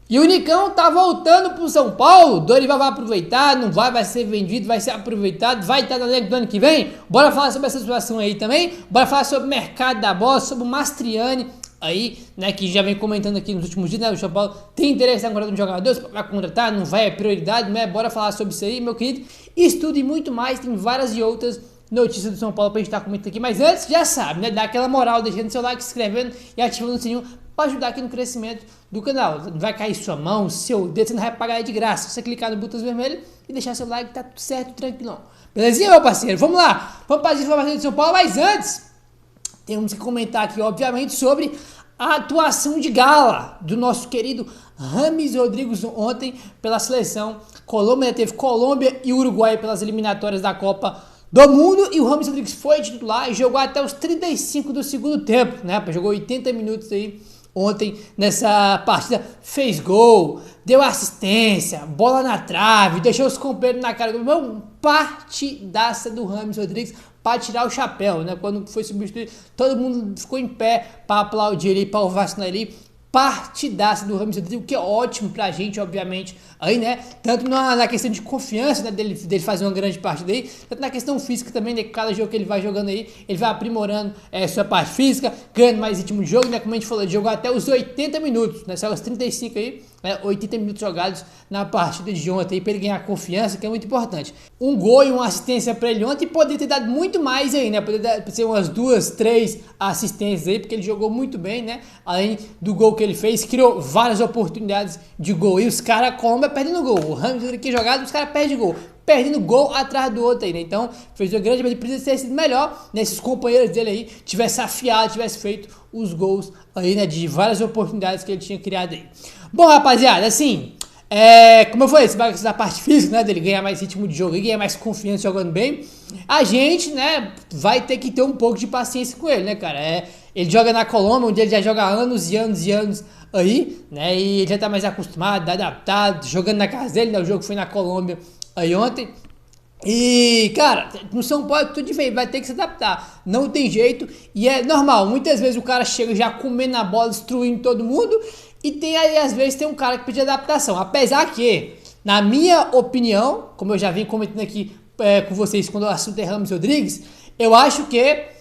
E o Nicão tá voltando pro São Paulo. Dorival vai aproveitar, não vai ser vendido, vai ser aproveitado, vai estar no elenco do ano que vem. Bora falar sobre essa situação aí também. Bora falar sobre o mercado da bola, sobre o Mastriani aí, né, que já vem comentando aqui nos últimos dias, né, o São Paulo tem interesse em contratar um jogador, vai contratar, não vai, é prioridade, né, bora falar sobre isso aí, meu querido. Isso tudo e muito mais, tem várias e outras notícias do São Paulo pra gente estar comentando aqui, mas antes, já sabe, né, dá aquela moral, deixando seu like, se inscrevendo e ativando o sininho para ajudar aqui no crescimento do canal. Não vai cair sua mão, seu dedo, você não vai pagar de graça. Você clicar no botão vermelho e deixar seu like, tá tudo certo, tranquilão. Belezinha, meu parceiro? Vamos lá, vamos para as informações de São Paulo, mas antes, temos que comentar aqui, obviamente, sobre a atuação de gala do nosso querido James Rodrigues ontem pela seleção Colômbia. Teve Colômbia e Uruguai pelas eliminatórias da Copa do Mundo e o James Rodrigues foi titular e jogou até os 35 do segundo tempo, né? Jogou 80 minutos aí ontem nessa partida, fez gol, deu assistência, bola na trave, deixou os companheiros na cara do meu, partidaça do James Rodrigues para tirar o chapéu, né? Quando foi substituído, todo mundo ficou em pé para aplaudir ele, para ovacionar ele. Partidaça do James Rodrigues, o que é ótimo pra gente, obviamente, aí, né, tanto na questão de confiança, né, dele fazer uma grande partida aí, tanto na questão física também, né, cada jogo que ele vai jogando aí, ele vai aprimorando sua parte física, ganhando mais ritmo de jogo, né, como a gente falou, ele jogou até os 80 minutos, né, saiu os 35 aí, 80 minutos jogados na partida de ontem aí, pra ele ganhar confiança, que é muito importante. Um gol e uma assistência pra ele ontem, poderia ter dado muito mais aí, né, poderia ser umas 2, 3 assistências aí, porque ele jogou muito bem, né, além do gol que ele fez, criou várias oportunidades de gol, e os caras, a Colômbia perdendo gol, o James aqui jogado, os caras perdem gol, perdendo gol atrás do outro aí, né? Então, fez uma grande, mas ele precisa ter sido melhor, né? Se os companheiros dele aí tivessem afiado, tivessem feito os gols aí, né? De várias oportunidades que ele tinha criado aí. Bom, rapaziada, assim, como eu falei, essa parte física, né? Dele ganhar mais ritmo de jogo e ganhar mais confiança jogando bem, a gente, né? Vai ter que ter um pouco de paciência com ele, né, cara? Ele joga na Colômbia, onde ele já joga anos e anos e anos aí, né? E ele já tá mais acostumado, adaptado, jogando na casa dele, né? O jogo foi na Colômbia aí ontem. E, cara, no São Paulo tudo diferente, vai ter que se adaptar, não tem jeito, e é normal, muitas vezes o cara chega já comendo a bola, destruindo todo mundo, e tem aí, às vezes, tem um cara que pede adaptação, apesar que, na minha opinião, como eu já vim comentando aqui com vocês quando o assunto é James Rodrigues, eu acho que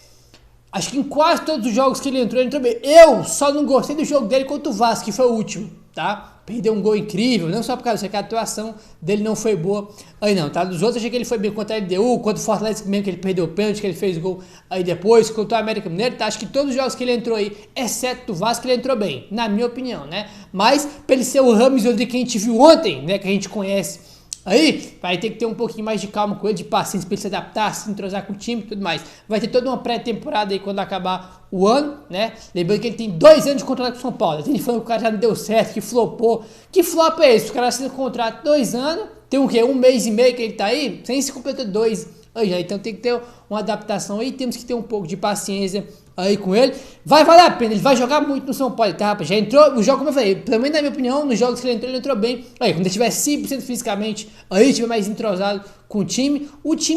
em quase todos os jogos que ele entrou bem. Eu só não gostei do jogo dele contra o Vasco, que foi o último, tá? Perdeu um gol incrível, não só por causa disso, que a atuação dele não foi boa aí não, tá? Dos outros, achei que ele foi bem contra a LDU, contra o Fortaleza mesmo, que ele perdeu o pênalti, que ele fez gol aí depois, contra o América Mineiro, tá? Acho que todos os jogos que ele entrou aí, exceto do Vasco, ele entrou bem, na minha opinião, né? Mas, pra ele ser o James Rodrigues que a gente viu ontem, né, que a gente conhece aí, vai ter que ter um pouquinho mais de calma com ele, de paciência pra ele se adaptar, se entrosar com o time e tudo mais. Vai ter toda uma pré-temporada aí quando acabar o ano, né? Lembrando que ele tem 2 anos de contrato com o São Paulo. Ele falou que o cara já não deu certo, que flopou. Que flop é esse? O cara assina contrato 2 anos, tem o quê? 1 mês e meio que ele tá aí, sem se completar 2 aí já. Então tem que ter uma adaptação aí, temos que ter um pouco de paciência aí com ele. Vai valer a pena, ele vai jogar muito no São Paulo, tá, rapaz? Já entrou, o jogo, como eu falei, pelo menos na minha opinião, nos jogos que ele entrou bem. Aí, quando ele tiver 100% fisicamente, aí tiver mais entrosado com o time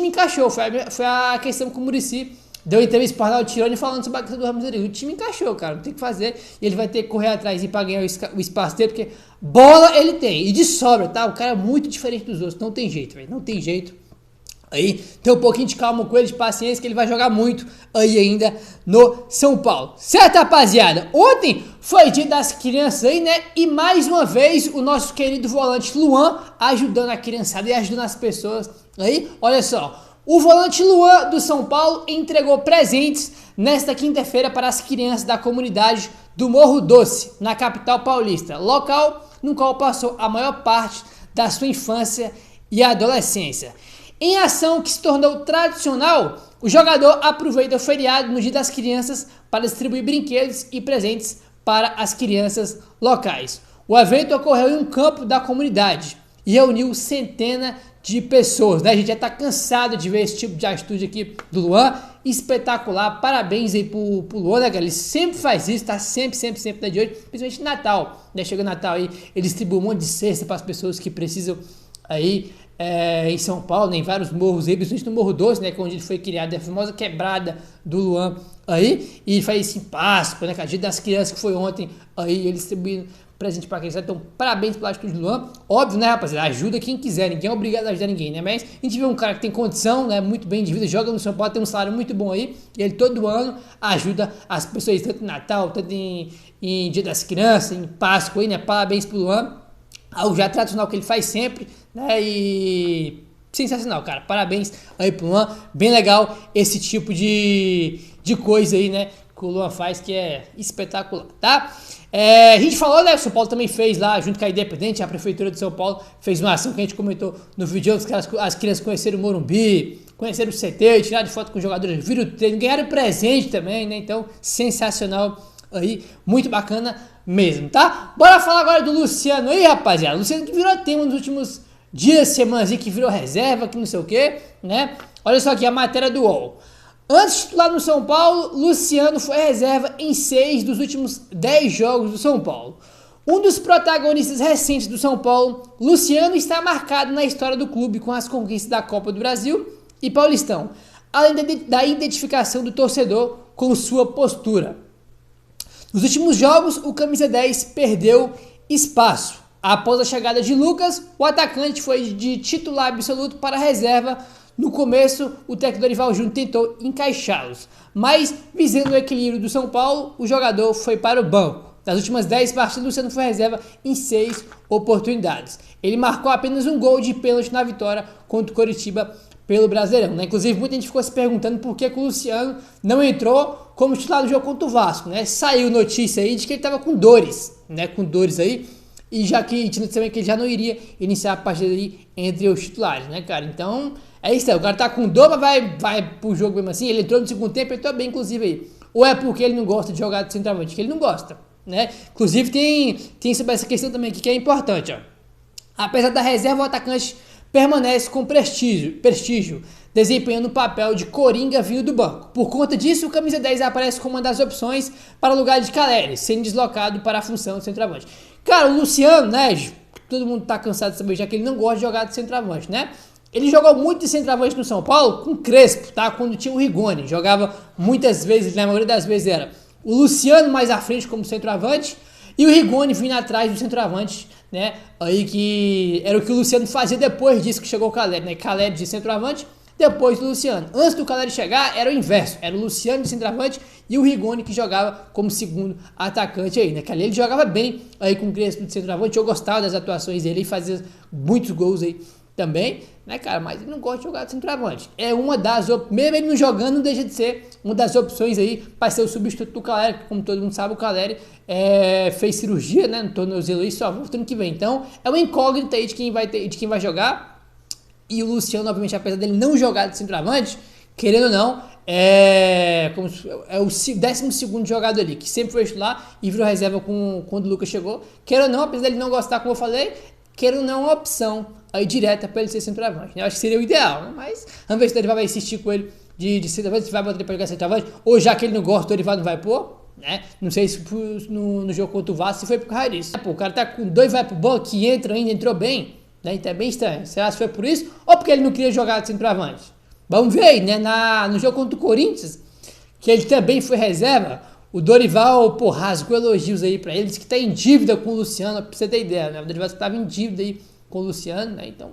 encaixou. Foi a questão com o Muricy. Deu entrevista para o Arnaldo Tironi falando sobre a questão do James Rodrigues. O time encaixou, cara, não tem o que fazer. E ele vai ter que correr atrás para ganhar o espaço dele, porque bola ele tem, e de sobra, tá? O cara é muito diferente dos outros, não tem jeito, velho, não tem jeito. Aí, tem um pouquinho de calma com ele, de paciência, que ele vai jogar muito aí ainda no São Paulo. Certo, rapaziada? Ontem foi dia das crianças aí, né? E mais uma vez, o nosso querido volante Luan ajudando a criançada e ajudando as pessoas aí. Olha só, o volante Luan do São Paulo entregou presentes nesta quinta-feira para as crianças da comunidade do Morro Doce, na capital paulista, local no qual passou a maior parte da sua infância e adolescência. Em ação que se tornou tradicional, o jogador aproveita o feriado no Dia das Crianças para distribuir brinquedos e presentes para as crianças locais. O evento ocorreu em um campo da comunidade e reuniu centenas de pessoas, né? A gente já está cansado de ver esse tipo de atitude aqui do Luan, espetacular, parabéns aí pro Luan, né, cara? Ele sempre faz isso, tá sempre tá de olho, principalmente no Natal, né? Chega o Natal aí, ele distribui um monte de cesta para as pessoas que precisam aí, em São Paulo, né, em vários morros aí, principalmente no Morro Doce, né, que é onde ele foi criado, a famosa quebrada do Luan aí, e faz isso em Páscoa, né, cara, Dia das Crianças que foi ontem, aí ele distribuindo presente para quem quiser. Então, parabéns pela atitude do Luan. Óbvio, né, rapaziada? Ajuda quem quiser, ninguém é obrigado a ajudar ninguém, né? Mas a gente vê um cara que tem condição, né, muito bem de vida, joga no São Paulo, tem um salário muito bom aí, e ele todo ano ajuda as pessoas, tanto em Natal, tanto em Dia das Crianças, em Páscoa aí, né? Parabéns pro Luan. Algo já tradicional que ele faz sempre, né? E sensacional, cara. Parabéns aí pro Luan. Bem legal esse tipo de coisa aí, né? Que o Luan faz, que é espetacular, tá? A gente falou, né? O São Paulo também fez lá, junto com a Independente, a Prefeitura de São Paulo fez uma ação que a gente comentou no vídeo. As crianças conheceram o Morumbi, conheceram o CT, tiraram foto com os jogadores, viram o treino, ganharam presente também, né? Então, sensacional aí, muito bacana mesmo, tá? Bora falar agora do Luciano aí, rapaziada. O Luciano que virou tema nos últimos dias, semanas aí, que virou reserva, que não sei o que, né? Olha só aqui a matéria do UOL. Antes de titular no São Paulo, Luciano foi reserva em 6 dos últimos 10 jogos do São Paulo. Um dos protagonistas recentes do São Paulo, Luciano, está marcado na história do clube com as conquistas da Copa do Brasil e Paulistão, além da identificação do torcedor com sua postura. Nos últimos jogos, o camisa 10 perdeu espaço. Após a chegada de Lucas, o atacante foi de titular absoluto para reserva. No começo, o técnico Dorival Júnior tentou encaixá-los, mas visando o equilíbrio do São Paulo, o jogador foi para o banco. Das últimas 10 partidas, o Luciano foi reserva em 6 oportunidades. Ele marcou apenas um gol de pênalti na vitória contra o Coritiba pelo Brasileirão, né? Inclusive, muita gente ficou se perguntando por que o Luciano não entrou como titular do jogo contra o Vasco, né? Saiu notícia aí de que ele estava com dores, né? Com dores aí, e já que tinha também que ele já não iria iniciar a partida aí entre os titulares, né, cara? Então, é isso aí. O cara tá com dor, mas vai pro jogo mesmo assim. Ele entrou no segundo tempo, ele entrou bem, inclusive, aí. Ou é porque ele não gosta de jogar de centroavante, que ele não gosta, né? Inclusive, tem sobre essa questão também aqui que é importante, ó. Apesar da reserva, o atacante permanece com prestígio, desempenhando o papel de coringa vindo do banco. Por conta disso, o camisa 10 aparece como uma das opções para o lugar de Caleri, sendo deslocado para a função de centroavante. Cara, o Luciano, né, todo mundo tá cansado de saber já que ele não gosta de jogar de centroavante, né? Ele jogou muito de centroavante no São Paulo com Crespo, tá? Quando tinha o Rigoni, jogava muitas vezes, na maioria das vezes era o Luciano mais à frente como centroavante e o Rigoni vindo atrás do centroavante, né? Aí que era o que o Luciano fazia depois disso que chegou o Caleri, né? Caleri de centroavante, depois do Luciano. Antes do Caleri chegar, era o inverso. Era o Luciano de centroavante e o Rigoni que jogava como segundo atacante aí, né? Que ali ele jogava bem aí com o Crespo de centroavante. Eu gostava das atuações dele e fazia muitos gols aí também, né, cara? Mas ele não gosta de jogar de centroavante. É uma das mesmo ele não jogando, não deixa de ser uma das opções aí para ser o substituto do Caleri, porque como todo mundo sabe, o Caleri fez cirurgia, né, no tornozelo aí, só volta ano que vem. Então, é uma incógnita aí de quem vai jogar. E o Luciano, obviamente, apesar dele não jogar de centroavante, querendo ou não, é o 12º jogador ali, que sempre foi titular e virou reserva quando o Lucas chegou. Querendo ou não, apesar dele não gostar, como eu falei, querendo ou não, uma opção aí direta para ele ser centroavante, né? Eu acho que seria o ideal, né? Mas vamos ver se o Dorival vai insistir com ele de centroavante, se vai botar ele para jogar centroavante, ou já que ele não gosta, o Dorival não vai pôr, né? Não sei se no jogo contra o Vasco se foi por causa disso. Pô, o cara tá com 2, vai pro banco, que entra ainda, entrou bem, né? Então é bem estranho. Será que foi por isso ou porque ele não queria jogar de centroavante? Vamos ver aí, né? No jogo contra o Corinthians, que ele também foi reserva, o Dorival, pô, rasgou elogios aí pra ele, disse que tá em dívida com o Luciano, pra você ter ideia, né? O Dorival estava em dívida aí com o Luciano, né? Então,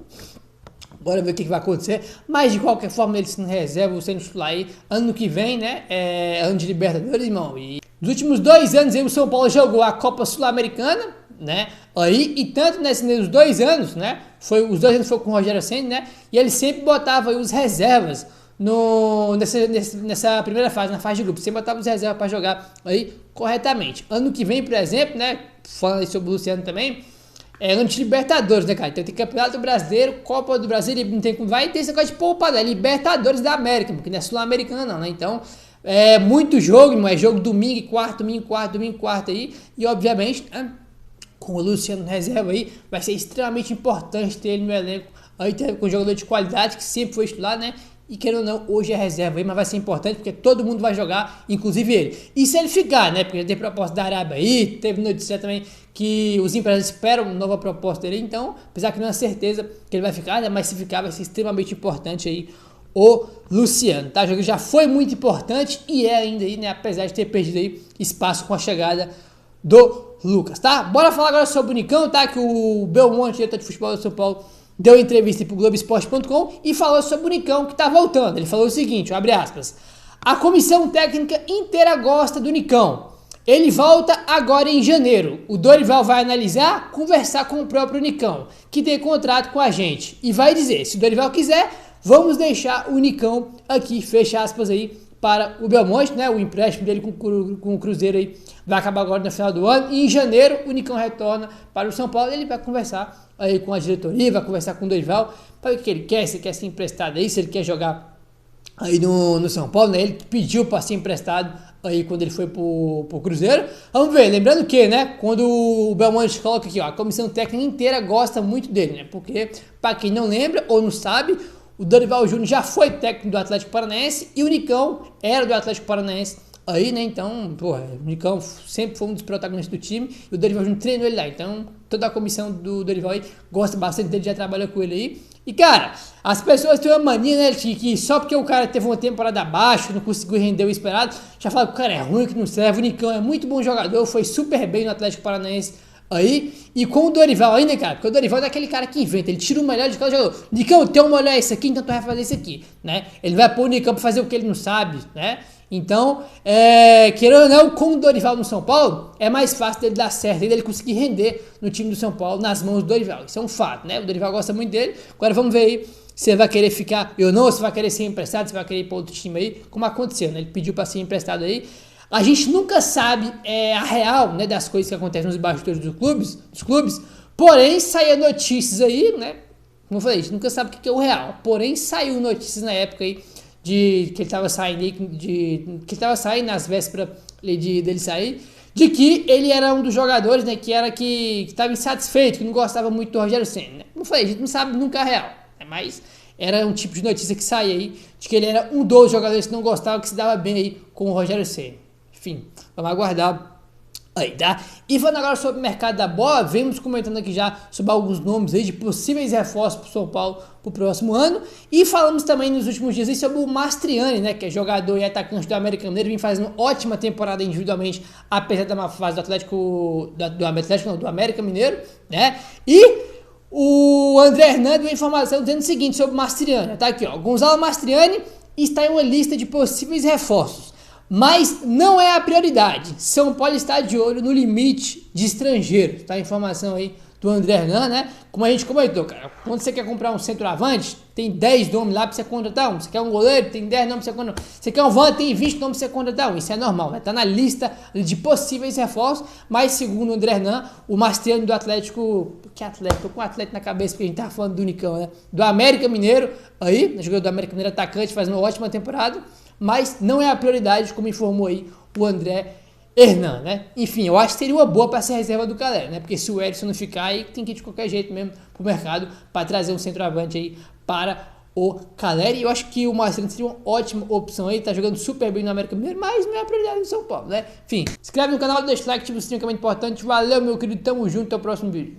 bora ver o que vai acontecer. Mas de qualquer forma, ele se reserva, sendo titular aí ano que vem, né? Ano de Libertadores, irmão. E nos últimos 2 anos aí, o São Paulo jogou a Copa Sul-Americana, né? Aí, e tanto nesses 2 anos, né? Os 2 anos foi com o Rogério Ceni, né? E ele sempre botava aí os reservas nessa primeira fase, na fase de grupo. Sempre botava os reservas para jogar aí corretamente. Ano que vem, por exemplo, né? Falando aí sobre o Luciano também. Ano de Libertadores, né, cara? Então tem Campeonato Brasileiro, Copa do Brasil, não tem como vai ter esse negócio de poupar, né? Libertadores da América, porque não é Sul-Americana não, né? Então, muito jogo, irmão, é jogo domingo e quarto, domingo e quarto aí, e obviamente, né, com o Luciano reserva aí, vai ser extremamente importante ter ele no elenco, aí com um jogador de qualidade, que sempre foi titular, né? E querendo ou não, hoje é reserva aí, mas vai ser importante porque todo mundo vai jogar, inclusive ele. E se ele ficar, né? Porque tem proposta da Arábia aí, teve notícia também que os empresários esperam uma nova proposta dele, então, apesar que não é certeza que ele vai ficar, né? Mas se ficar, vai ser extremamente importante aí o Luciano, tá? O jogo já foi muito importante e é ainda aí, né? Apesar de ter perdido aí espaço com a chegada do Lucas, tá? Bora falar agora sobre o Nicão, tá? Que o Belmonte, diretor de futebol do São Paulo, deu entrevista pro Globoesporte.com e falou sobre o Nicão que tá voltando. Ele falou o seguinte, abre aspas, a comissão técnica inteira gosta do Nicão. Ele volta agora em janeiro. O Dorival vai analisar, conversar com o próprio Nicão, que tem contrato com a gente, e vai dizer, se o Dorival quiser, vamos deixar o Nicão aqui, fecha aspas aí, para o Belmonte, né? O empréstimo dele com o Cruzeiro aí vai acabar agora no final do ano. E em janeiro o Nicão retorna para o São Paulo. Ele vai conversar aí com a diretoria, vai conversar com o Dorival para ver o que ele quer, se ele quer ser emprestado aí, se ele quer jogar aí no São Paulo, né? Ele pediu para ser emprestado aí quando ele foi pro Cruzeiro. Vamos ver, lembrando que, né, quando o Belmonte coloca aqui, ó, a comissão técnica inteira gosta muito dele, né? Porque, para quem não lembra ou não sabe, o Dorival Júnior já foi técnico do Atlético Paranaense e o Nicão era do Atlético Paranaense aí, né? Então, porra, o Nicão sempre foi um dos protagonistas do time e o Dorival Júnior treinou ele lá. Então, toda a comissão do Dorival aí gosta bastante dele, já trabalha com ele aí. E, cara, as pessoas têm uma mania, né, que só porque o cara teve uma temporada abaixo, não conseguiu render o esperado, já fala que o cara é ruim, que não serve. O Nicão é muito bom jogador, foi super bem no Atlético Paranaense aí, e com o Dorival ainda, cara, porque o Dorival é daquele cara que inventa, ele tira o melhor de cada jogador. Nicão, tem uma olhar isso aqui, então tu vai fazer isso aqui, né? Ele vai pôr o Nicão pra fazer o que ele não sabe, né? Então, querendo ou não, com o Dorival no São Paulo, é mais fácil dele dar certo, dele conseguir render no time do São Paulo, nas mãos do Dorival. Isso é um fato, né? O Dorival gosta muito dele. Agora vamos ver aí se ele vai querer ficar ou não, se vai querer ser emprestado, se vai querer ir para outro time aí, como aconteceu, né? Ele pediu para ser emprestado aí. A gente nunca sabe a real, né, das coisas que acontecem nos bastidores dos clubes, porém saíram notícias aí, né? Como eu falei, a gente nunca sabe o que é o real. Porém, saiu notícias na época aí de que ele estava saindo aí, que ele estava saindo nas vésperas dele sair, de que ele era um dos jogadores, né, que estava insatisfeito, que não gostava muito do Rogério Ceni, né? Como eu falei, a gente não sabe nunca a real, né? Mas era um tipo de notícia que saía aí, de que ele era um dos jogadores que não gostava, que se dava bem aí com o Rogério Ceni. Enfim, vamos aguardar aí, tá? E falando agora sobre o mercado da bola, vemos comentando aqui já sobre alguns nomes aí de possíveis reforços para o São Paulo para o próximo ano. E falamos também nos últimos dias aí sobre o Mastriani, né? Que é jogador e atacante do América Mineiro, vem fazendo ótima temporada individualmente, apesar da má fase do do América Mineiro, né? E o André Hernandes deu informação dizendo o seguinte sobre o Mastriani, tá aqui, ó. Gonzalo Mastriani está em uma lista de possíveis reforços, mas não é a prioridade. São Paulo está de olho no limite de estrangeiros. Tá a informação aí do André Hernan, né? Como a gente comentou, cara, quando você quer comprar um centroavante, tem 10 nomes lá pra você contratar um. Você quer um goleiro, tem 10 nomes pra você contratar um. Você quer um volante, tem 20 nomes pra você contratar um. Isso é normal, né? Tá na lista de possíveis reforços, mas segundo o André Hernan, o Mastriani do Atlético... Que Atlético? Tô com o Atlético na cabeça porque a gente tava falando do Nicão, né? Do América Mineiro, aí, jogador do América Mineiro, atacante, faz uma ótima temporada, mas não é a prioridade, como informou aí o André Hernan, né? Enfim, eu acho que seria uma boa para ser reserva do Calera, né? Porque se o Edson não ficar aí, tem que ir de qualquer jeito mesmo pro mercado para trazer um centroavante aí para o Calera. E eu acho que o Marcelo seria uma ótima opção aí, tá jogando super bem no América Mineiro, mas não é a prioridade do São Paulo, né? Enfim, se inscreve no canal, deixa o like, ativa o sininho que é muito importante. Valeu, meu querido, tamo junto, até o próximo vídeo.